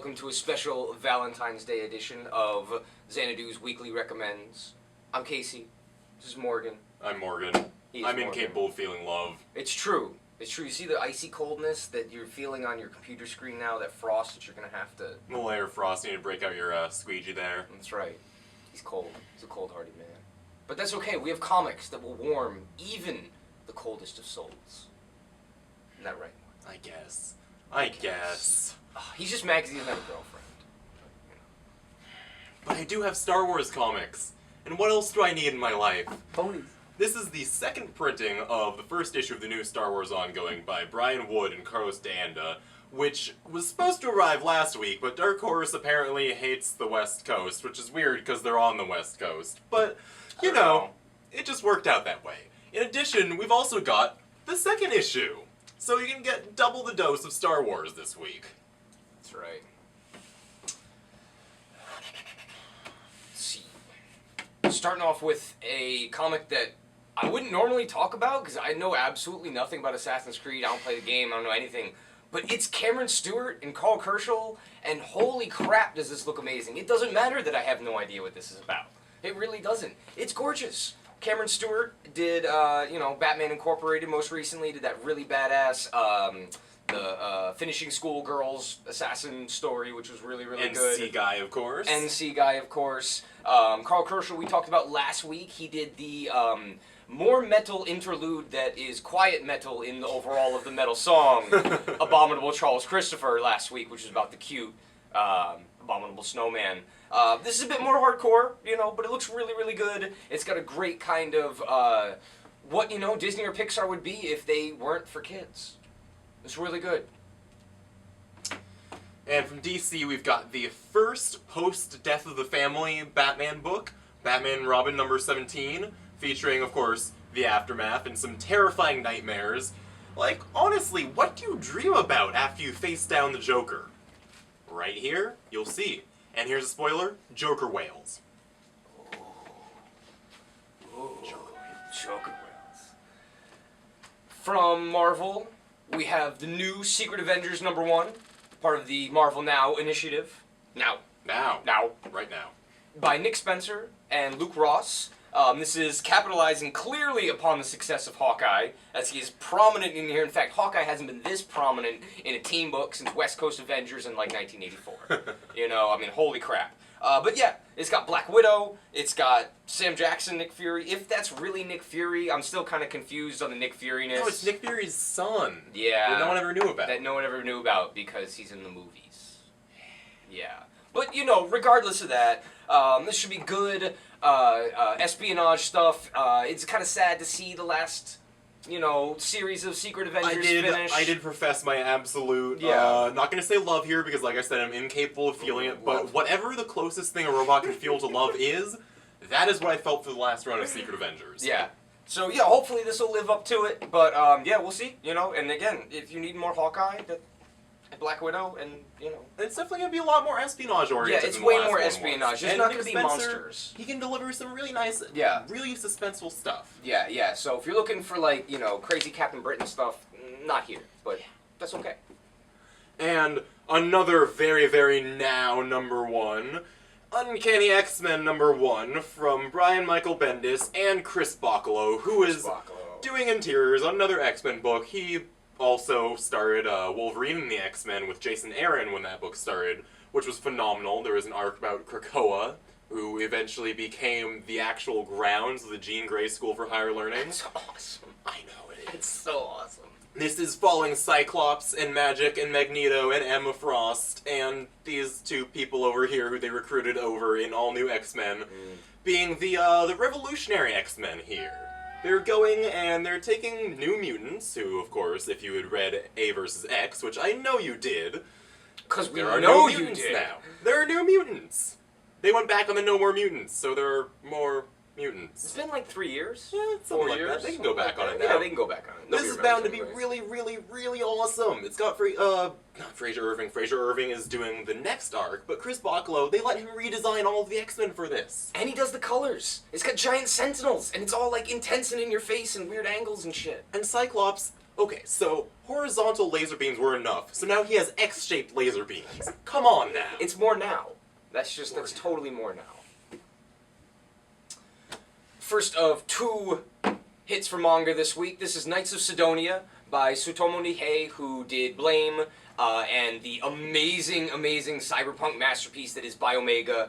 welcome to a special Valentine's Day edition of Xanadu's Weekly Recommends. I'm Casey. This is Morgan. I'm Morgan. I'm Morgan. incapable of feeling love. It's true. It's true. You see the icy coldness that you're feeling on your computer screen now, that frost that you're going to have to... The layer of frost, you need to break out your squeegee there. That's right. He's cold. He's a cold-hearted man. But that's okay. We have comics that will warm even the coldest of souls. Isn't that right? I guess. He's just mad because he doesn't have a girlfriend. But I do have Star Wars comics. And what else do I need in my life? Ponies. This is the second printing of the first issue of the new Star Wars ongoing by Brian Wood and Carlos DANDA, which was supposed to arrive last week, but Dark Horse apparently hates the West Coast, which is weird because they're on the West Coast. But, you know, it just worked out that way. In addition, we've also got the second issue. So you can get double the dose of Star Wars this week. That's right. Let's see. Starting off with a comic that I wouldn't normally talk about because I know absolutely nothing about Assassin's Creed. I don't play the game. I don't know anything. But it's Cameron Stewart and KARL KERSCHL, and holy crap does this look amazing. It doesn't matter that I have no idea what this is about. It really doesn't. It's gorgeous. Cameron Stewart did, Batman Incorporated most recently, did that really badass, the Finishing School Girls assassin story, which was really, really good. NC Guy, of course. NC Guy, of course. KARL KERSCHL we talked about last week. He did the more metal interlude that is quiet metal in the overall of the metal song, Abominable Charles Christopher, last week, which is about the cute Abominable Snowman. This is a bit more hardcore, but it looks really, really good. It's got a great kind of, what, Disney or Pixar would be if they weren't for kids. It's really good. And from DC, we've got the first post-Death of the Family Batman book, Batman and Robin number 17, featuring, of course, the aftermath and some terrifying nightmares. Like, honestly, what do you dream about after you face down the Joker? Right here, you'll see. And here's a spoiler, Joker whales. Joker whales. From Marvel, we have the new Secret Avengers #1, part of the Marvel Now initiative. Now. Right now. By Nick Spencer and Luke Ross. This is capitalizing clearly upon the success of Hawkeye, as he is prominent in here. In fact, Hawkeye hasn't been this prominent in a team book since West Coast Avengers in, 1984. Holy crap. But yeah, it's got Black Widow, it's got Sam Jackson, Nick Fury. If that's really Nick Fury, I'm still kind of confused on the Nick Fury-ness. No, it's Nick Fury's son. Yeah. That no one ever knew about. That no one ever knew about because he's in the movies. Yeah. But, regardless of that, this should be good. Espionage stuff. It's kind of sad to see the last, series of Secret Avengers finish. I did profess my absolute, not going to say love here because, like I said, I'm incapable of feeling it, but whatever the closest thing a robot can feel to love is, that is what I felt for the last run of Secret Avengers. Yeah. So, yeah, hopefully this will live up to it, but, we'll see, and again, if you need more Hawkeye, Black Widow, and, It's definitely going to be a lot more espionage-oriented. Yeah, it's way more espionage. There's not going to be monsters. He can deliver some really nice, really suspenseful stuff. Yeah. So if you're looking for, crazy Captain Britain stuff, not here. But that's okay. And another very, very now #1, Uncanny X-Men #1 from Brian Michael Bendis and Chris Bachalo, who is doing interiors on another X-Men book. He also started Wolverine and the X-Men with Jason Aaron when that book started, which was phenomenal. There was an arc about Krakoa, who eventually became the actual grounds of the Jean Grey School for Higher Learning. That's awesome. I know it is. It's so awesome. This is following Cyclops and Magic and Magneto and Emma Frost and these two people over here who they recruited over in All New X-Men, being the revolutionary X-Men here. They're going and they're taking New Mutants, who, of course, if you had read A vs. X, which I know you did, because we know you mutants did. now. There are new mutants. They went back on the No More Mutants, so there are more mutants. It's been 3 years. Yeah, something 4 like years. that. They can go back on it now. Yeah, they can go back on it. This is bound to be really, really, really awesome. It's got not Fraser Irving. Fraser Irving is doing the next arc, but Chris Bachalo, they let him redesign all of the X-Men for this. And he does the colors. It's got giant sentinels, and it's all intense and in your face and weird angles and shit. And Cyclops, Okay, so horizontal laser beams were enough, so now he has X-shaped laser beams. Come on now. It's more now. That's totally more now. First of 2 hits for manga this week. This is Knights of Sidonia by Tustomu Nihei, who did Blame, and the amazing, amazing cyberpunk masterpiece that is Biomega,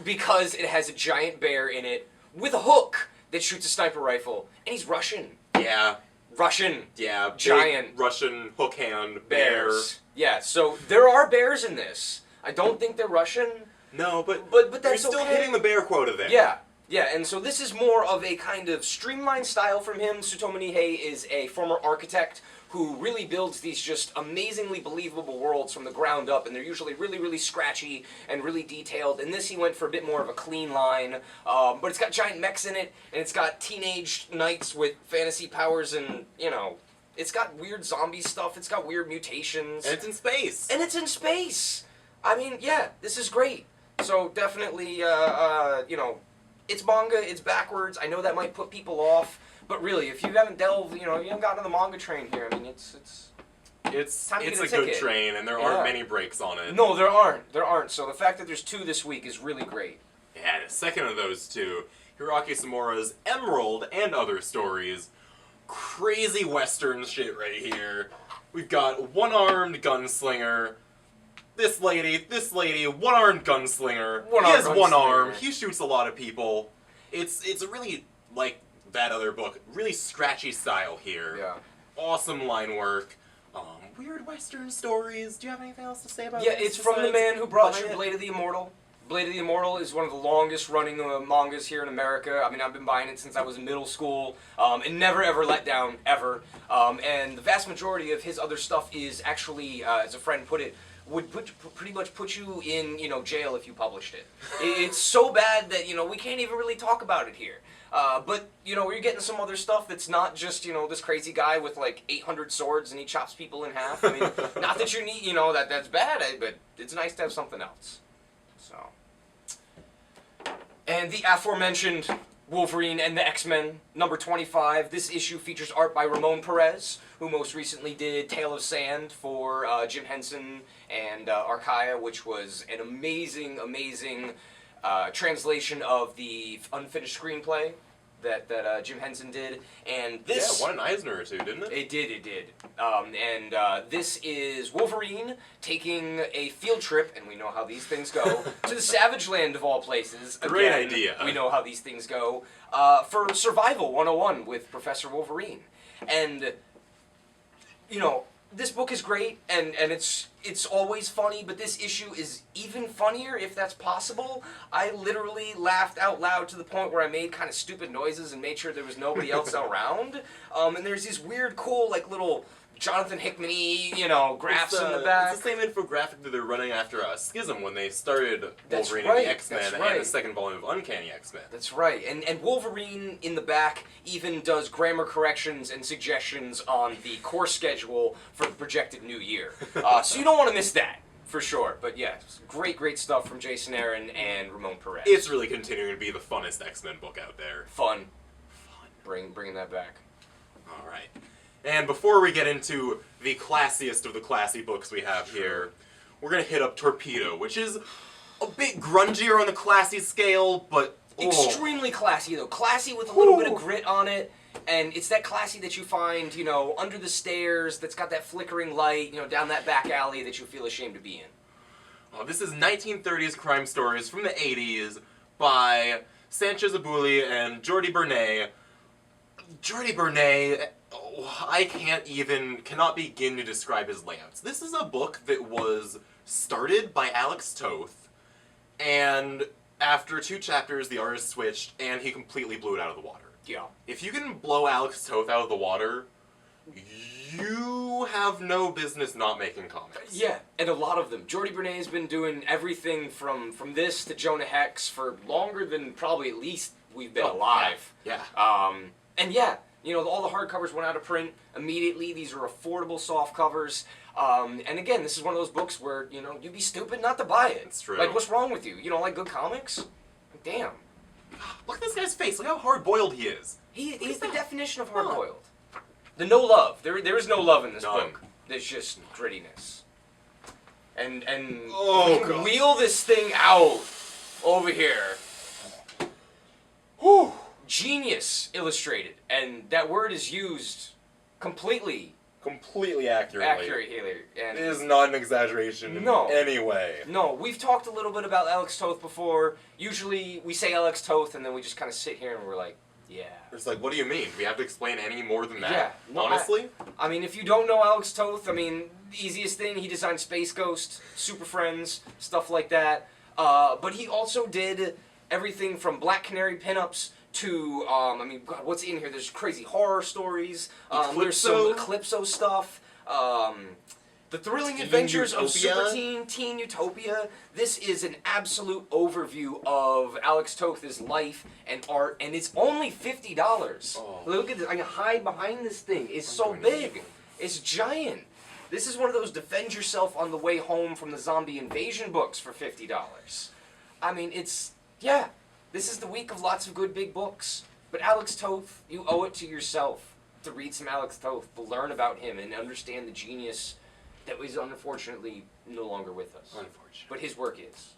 because it has a giant bear in it with a hook that shoots a sniper rifle, and he's Russian. Yeah. Russian. Yeah. Giant. Russian hook hand bears. Yeah, so there are bears in this. I don't think they're Russian. No, but that's you're still okay. hitting the bear quota there. Yeah. Yeah, and so this is more of a kind of streamlined style from him. Tustomu Nihei is a former architect who really builds these just amazingly believable worlds from the ground up, and they're usually really, really scratchy and really detailed. In this, he went for a bit more of a clean line, but it's got giant mechs in it, and it's got teenage knights with fantasy powers, and, you know, it's got weird zombie stuff, it's got weird mutations. And it's in space. And it's in space! I mean, yeah, this is great. So definitely, you know, it's manga, it's backwards, I know that might put people off, but really, if you haven't delved, you know, you haven't gotten on the manga train here, I mean, it's a good train, and there aren't many breaks on it. No, there aren't, so the fact that there's 2 this week is really great. Yeah, and the second of those 2, Hiroaki Samura's Emerald and Other Stories. Crazy western shit right here. We've got one-armed gunslinger, this lady, one-armed gunslinger. He has one arm. He shoots a lot of people. It's a really, like that other book, really scratchy style here. Yeah. Awesome line work. Weird western stories. Do you have anything else to say about Yeah, this? it's from the man who brought you Blade of the Immortal. Blade of the Immortal is one of the longest running mangas here in America. I mean, I've been buying it since I was in middle school, and never ever let down, ever. And the vast majority of his other stuff is actually, as a friend put it, would pretty much put you in, you know, jail if you published it. It's so bad that, you know, we can't even really talk about it here. But, you know, you're getting some other stuff that's not just, you know, this crazy guy with, like, 800 swords and he chops people in half. I mean, not that you need, you know, that's bad, but it's nice to have something else. So. And the aforementioned Wolverine and the X-Men, number 25. This issue features art by Ramon PEREZ, who most recently did Tale of Sand for Jim Henson and Archaia, which was an amazing, amazing translation of the unfinished screenplay that Jim Henson did. And this... Yeah, won an Eisner or 2, didn't it? It did. And this is Wolverine taking a field trip, and we know how these things go, to the Savage Land of all places. Great Again, idea. We know how these things go. For Survival 101 with Professor Wolverine. And, you know, this book is great, and it's always funny, but this issue is even funnier, if that's possible. I literally laughed out loud to the point where I made kind of stupid noises and made sure there was nobody else around. And there's these weird, cool, like, little Jonathan Hickman-y, you know, graphs in the back. It's the same infographic that they're running after Schism when they started That's Wolverine right, and the X-Men that's and right. the second volume of Uncanny X-Men. That's right. And Wolverine in the back even does grammar corrections and suggestions on the course schedule for the projected new year. So you don't want to miss that, for sure. But yeah, great stuff from Jason Aaron and Ramon PEREZ. It's really continuing to be the funnest X-Men book out there. Fun. Bringing that back. All right. And before we get into the classiest of the classy books we have here, we're going to hit up Torpedo, which is a bit grungier on the classy scale, but... Extremely classy, though. Classy with a little bit of grit on it, and it's that classy that you find, you know, under the stairs, that's got that flickering light, you know, down that back alley that you feel ashamed to be in. Oh, this is 1930s crime stories from the 80s by Sanchez Abuli and Jordi Bernay. Jordi Bernay... I cannot begin to describe his layouts. This is a book that was started by Alex Toth, and after 2 chapters, the artist switched, and he completely blew it out of the water. Yeah. If you can blow Alex Toth out of the water, you have no business not making comics. Yeah, and a lot of them. Jordi Bernay has been doing everything from this to Jonah Hex for longer than probably at least we've been alive. Yeah. And yeah, you know, all the hardcovers went out of print immediately. These are affordable soft covers. And again, this is one of those books where, you know, you'd be stupid not to buy it. It's true. Like, what's wrong with you? You don't like good comics? Damn. Look at this guy's face. Look how hard-boiled he is. He's the definition of hard-boiled. The no love. There is no love in this None. book. There's just grittiness. And Oh, we can God. wheel this thing out over here. Whew. Genius illustrated, and that word is used completely accurately. here. And It is not an exaggeration in any way. No, we've talked a little bit about Alex Toth before. Usually we say Alex Toth, and then we just kind of sit here and we're like, yeah. It's like, what do you mean? We have to explain any more than that? Yeah. No, honestly? I mean, if you don't know Alex Toth, I mean, the easiest thing, he designed Space Ghost, Super Friends, stuff like that. But he also did everything from Black Canary pinups to, I mean, God, what's in here? There's crazy horror stories. There's some Eclipso stuff. The Thrilling Adventures of Super Teen Utopia. This is an absolute overview of Alex Toth's life and art, and it's only $50. Oh. Look at this. I can hide behind this thing. It's so big. It's giant. This is one of those defend yourself on the way home from the zombie invasion books for $50. I mean, yeah. This is the week of lots of good big books. But Alex Toth, you owe it to yourself to read some Alex Toth, to learn about him and understand the genius that was unfortunately no longer with us. Unfortunately. But his work is.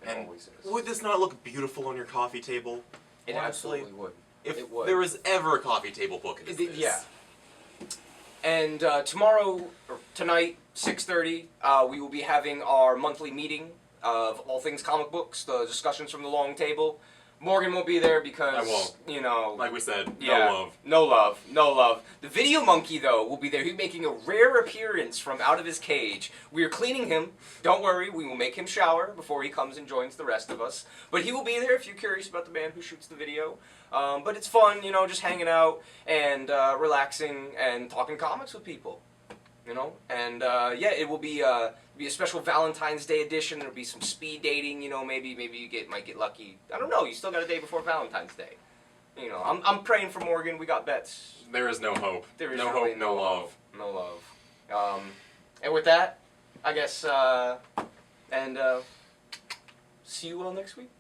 And always is. Would this not look beautiful on your coffee table? It honestly? absolutely would. If it would. there was ever a coffee table book, it's this. Yeah. And tomorrow, or tonight, 6:30, we will be having our monthly meeting of all things comic books, the discussions from the long table. Morgan won't be there because, I won't. you know... Like we said, yeah, no love. No love. The Video Monkey, though, will be there. He's making a rare appearance from out of his cage. We are cleaning him. Don't worry, we will make him shower before he comes and joins the rest of us. But he will be there if you're curious about the man who shoots the video. But it's fun, you know, just hanging out and relaxing and talking comics with people. You know? And, yeah, it will be a special Valentine's Day edition. There'll be some speed dating, you know, maybe you might get lucky. I don't know, you still got a day before Valentine's Day. You know, I'm praying for Morgan. We got bets. There is no hope. There is no hope, no love. No love. And with that, I guess, see you all next week.